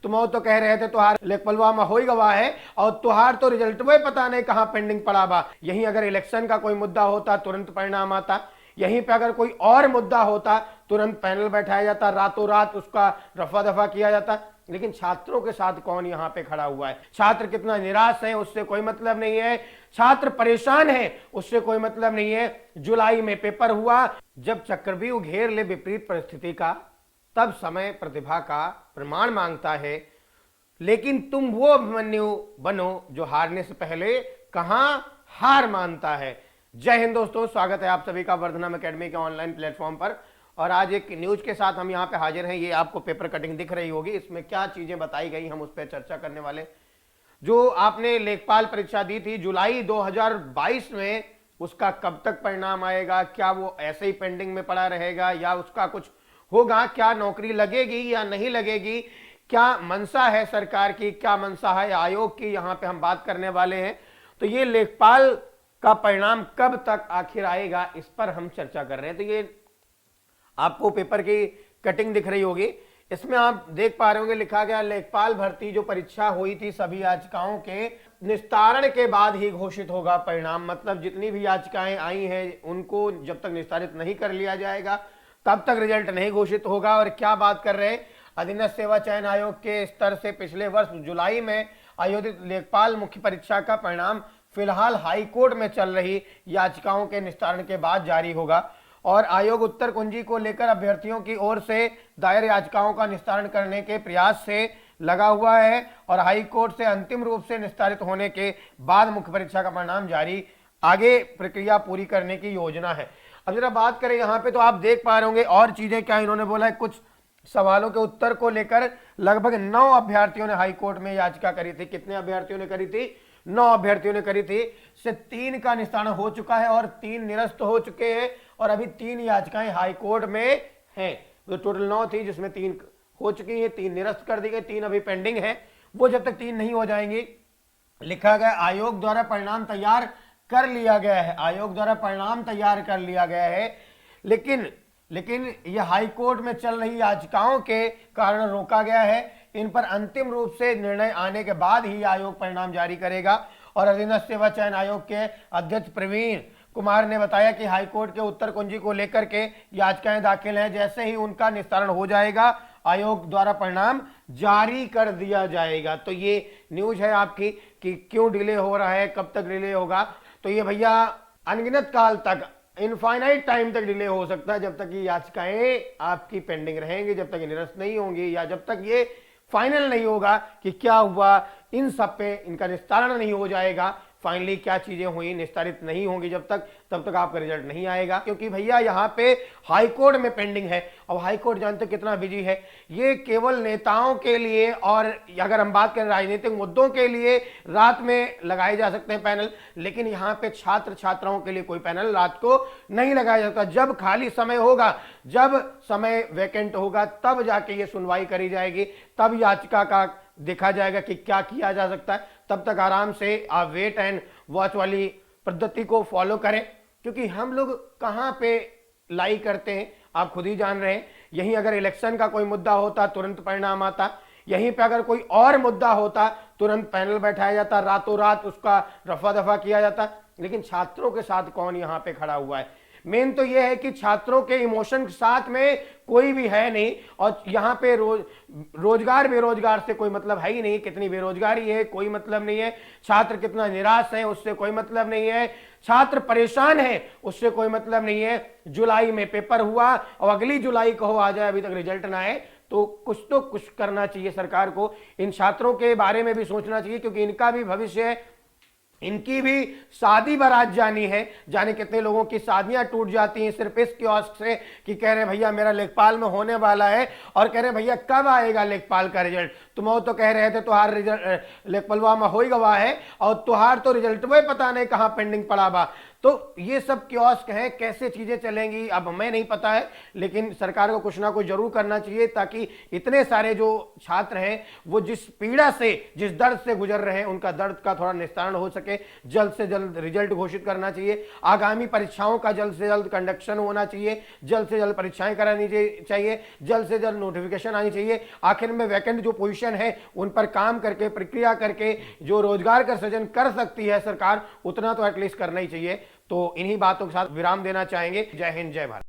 तुम तो कह रहे थे तुहार लेखपलवा में हो ही गवा है और तुहार तो रिजल्ट में पता नहीं कहां पेंडिंग पड़ा बा। यहीं अगर इलेक्शन का कोई मुद्दा होता तुरंत परिणाम आता, यहीं पे अगर कोई और मुद्दा होता तुरंत पैनल बैठाया जाता, रातों रात उसका रफा दफा किया जाता। लेकिन छात्रों के साथ कौन यहां पे खड़ा हुआ है? छात्र कितना निराश है उससे कोई मतलब नहीं है, छात्र परेशान है उससे कोई मतलब नहीं है। जुलाई में पेपर हुआ, जब चक्रव्यूह घेर ले विपरीत परिस्थिति का, तब समय प्रतिभा का प्रमाण मांगता है। लेकिन तुम वो अभिमन्यु बनो जो हारने से पहले कहां हार मानता है। जय हिंद दोस्तों, स्वागत है आप सभी का वर्धनम एकेडमी के ऑनलाइन प्लेटफॉर्म पर। और आज एक न्यूज के साथ हम यहां पे हाजिर हैं। ये आपको पेपर कटिंग दिख रही होगी, इसमें क्या चीजें बताई गई हम उस पर चर्चा करने वाले। जो आपने लेखपाल परीक्षा दी थी जुलाई 2022 में, उसका कब तक परिणाम आएगा? क्या वो ऐसे ही पेंडिंग में पड़ा रहेगा या उसका कुछ होगा? क्या नौकरी लगेगी या नहीं लगेगी? क्या मंशा है सरकार की, क्या मंशा है आयोग की, यहां पे हम बात करने वाले हैं। तो ये लेखपाल का परिणाम कब तक आखिर आएगा, इस पर हम चर्चा कर रहे हैं। तो ये आपको पेपर की कटिंग दिख रही होगी, इसमें आप देख पा रहे होंगे लिखा गया लेखपाल भर्ती जो परीक्षा हुई थी सभी याचिकाओं के निस्तारण के बाद ही घोषित होगा परिणाम। मतलब जितनी भी याचिकाएं आई हैं उनको जब तक निस्तारित नहीं कर लिया जाएगा तब तक रिजल्ट नहीं घोषित होगा। और क्या बात कर रहे हैं, अधीनस्थ सेवा चयन आयोग के स्तर से पिछले वर्ष जुलाई में आयोजित लेखपाल मुख्य परीक्षा का परिणाम फिलहाल हाईकोर्ट में चल रही याचिकाओं के निस्तारण के बाद जारी होगा। और आयोग उत्तर कुंजी को लेकर अभ्यर्थियों की ओर से दायर याचिकाओं का निस्तारण करने के प्रयास से लगा हुआ है और हाईकोर्ट से अंतिम रूप से निस्तारित होने के बाद मुख्य परीक्षा का परिणाम जारी, आगे प्रक्रिया पूरी करने की योजना है। अब जरा बात करें यहाँ पे, तो आप देख पा रहे होंगे और चीजें क्या इन्होंने बोला है। कुछ सवालों के उत्तर को लेकर लगभग 9 अभ्यर्थियों ने हाईकोर्ट में याचिका करी थी। कितने अभ्यर्थियों ने करी थी? 9 अभ्यर्थियों ने करी थी। से 3 का निस्तारण हो चुका है और 3 निरस्त हो चुके हैं और अभी 3 याचिकाएं हाईकोर्ट में हैं। तो टोटल 9 थी जिसमें 3 हो चुकी है, 3 निरस्त कर दी गई, 3 अभी पेंडिंग है। वो जब तक 3 नहीं हो जाएंगी, लिखा गया आयोग द्वारा परिणाम तैयार कर लिया गया है, आयोग द्वारा परिणाम तैयार कर लिया गया है। लेकिन यह हाईकोर्ट में चल रही याचिकाओं के कारण रोका गया है। इन पर अंतिम रूप से निर्णय आने के बाद ही आयोग परिणाम जारी करेगा। और अधीनस्थ सेवा चयन आयोग के अध्यक्ष प्रवीण कुमार ने बताया कि हाईकोर्ट के उत्तर कुंजी को लेकर के याचिकाएं दाखिल हैं, जैसे ही उनका निस्तारण हो जाएगा आयोग द्वारा परिणाम जारी कर दिया जाएगा। तो ये न्यूज है आपकी कि क्यों डिले हो रहा है, कब तक डिले होगा। तो ये भैया अनगिनत काल तक, इनफाइनाइट टाइम तक डिले हो सकता है, जब तक ये याचिकाएं आपकी पेंडिंग रहेंगी, जब तक ये निरस्त नहीं होंगी या जब तक ये फाइनल नहीं होगा कि क्या हुआ, इन सब पे इनका निस्तारण नहीं हो जाएगा। फाइनली क्या चीजें हुई निस्तारित नहीं होंगी जब तक, तब तक आपका रिजल्ट नहीं आएगा। क्योंकि भैया यहाँ पे हाईकोर्ट में पेंडिंग है। अब हाईकोर्ट जानते कितना बिजी है, ये केवल नेताओं के लिए और अगर हम बात करें राजनीतिक मुद्दों के लिए रात में लगाए जा सकते हैं पैनल, लेकिन यहाँ पे छात्र छात्राओं के लिए कोई पैनल रात को नहीं लगाया जाता। जब खाली समय होगा, जब समय वैकेंट होगा, तब जाके ये सुनवाई करी जाएगी, तब याचिका का देखा जाएगा कि क्या किया जा सकता है। तब तक आराम से आप वेट एंड वॉच वाली पद्धति को फॉलो करें, क्योंकि हम लोग कहां पे लाई करते हैं आप खुद ही जान रहे हैं। यहीं अगर इलेक्शन का कोई मुद्दा होता तुरंत परिणाम आता, यहीं पे अगर कोई और मुद्दा होता तुरंत पैनल बैठाया जाता, रातों रात उसका रफा दफा किया जाता। लेकिन छात्रों के साथ कौन यहां पे खड़ा हुआ है? मेन तो यह है कि छात्रों के इमोशन के साथ में कोई भी है नहीं। और यहाँ पे रोजगार बेरोजगार से कोई मतलब है ही नहीं, कितनी बेरोजगारी है कोई मतलब नहीं है, छात्र कितना निराश है उससे कोई मतलब नहीं है, छात्र परेशान है उससे कोई मतलब नहीं है। जुलाई में पेपर हुआ और अगली जुलाई कहो आ जाए, अभी तक रिजल्ट ना आए, तो कुछ करना चाहिए सरकार को। इन छात्रों के बारे में भी सोचना चाहिए, क्योंकि इनका भी भविष्य है, इनकी भी शादी बारात जानी है। जाने कितने लोगों की शादियां टूट जाती हैं सिर्फ इस कियोस्क से कि कह रहे भैया मेरा लेखपाल में होने वाला है, और कह रहे भैया कब आएगा लेखपाल का रिजल्ट। तुम तो कह रहे थे तुहार रिजल्ट लेखपलवा में हो ही गवा है और तुहार तो रिजल्ट में पता नहीं कहां पेंडिंग पड़ा बा। तो ये सब कियोस्क है, कैसे चीजें चलेंगी अब हमें नहीं पता है, लेकिन सरकार को कुछ ना कुछ जरूर करना चाहिए ताकि इतने सारे जो छात्र हैं वो जिस पीड़ा से, जिस दर्द से गुजर रहे हैं, उनका दर्द का थोड़ा निस्तारण हो सके। जल्द से जल्द रिजल्ट घोषित करना चाहिए, आगामी परीक्षाओं का जल्द से जल्द कंडक्शन होना चाहिए, जल्द से जल्द परीक्षाएं करानी चाहिए, जल्द से जल्द नोटिफिकेशन आनी चाहिए। आखिर में वैकेंट जो पोजीशन है उन पर काम करके, प्रक्रिया करके जो रोजगार का सृजन कर सकती है सरकार, उतना तो एटलीस्ट करना ही चाहिए। तो इन्हीं बातों के साथ विराम देना चाहेंगे। जय हिंद, जय भारत।